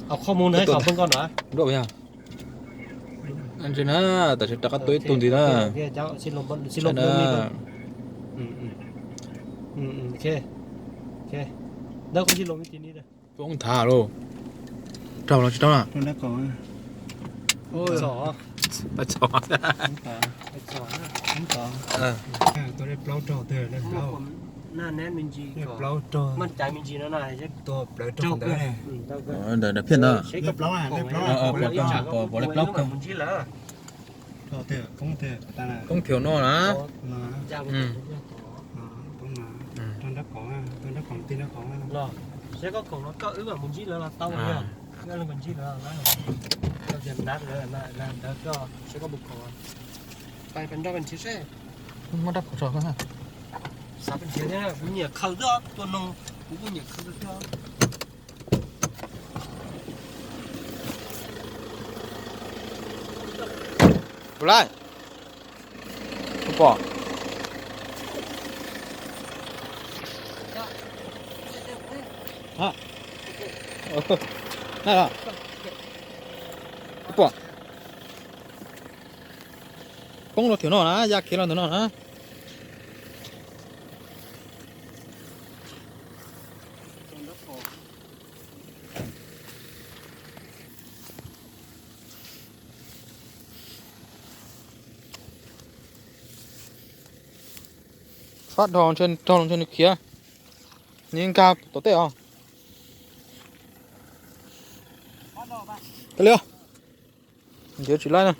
เอาข้อมูลให้เขาเพิ่งก่อนนะ รู้ไหมอันเจน่าแต่ฉันตะกัดตัวตุ่นดีนะ โอเคเจ้าสิลมบนสิล ฉั ม น บ น่ะ นนี่ก่อนโอเคแล้วคุณสิลมวิธีนี้เลย พวกท่าโลเจ้าเราจะต้องอ่ะ คนละก่อนโอ้ย สอ ประจอน สอ ต่อ ตัวได้เปล่าจอเธอได้เปล่าหน้าแน่นมินจี เรีย ก็ บร้อยตัว มั่นใจมินจีแล้วนะใช่ ตัวเปล่าตัวเด้อ เจ้าก็ เดี๋ยวเพี้ยนนะ เช็คกับเรามินจีแล้ว ตัวเด้อตาน่ะ ต้องเที่ยวนอนะ มา เจ้า ต้องมาตอนรับของตีนักของ รอเช็คก็ของเราก็แบบมินจีแล้วเราเต้าเนี่ยก็เลยมินจีแล้วนะเราจะนัดเลยนะแล้วก็เช็คก็บุกของไปเป็นดอกเป็นชิ้นเช่ มาดับขอกันฮะ สาเป็นชิ้นเนี่ยบุญเนี่ยเขาดอกตัวนงบุญเนี่ยเขาดอก บุไรปอฮะนั่นอ่ะปอป้องเราเที่ยวนอนะอยากเที่ยวเราเที่ยวนอนะphát đòn trên kia nhìn cao tốt tệ không cái liêu giờ chỉ lại nè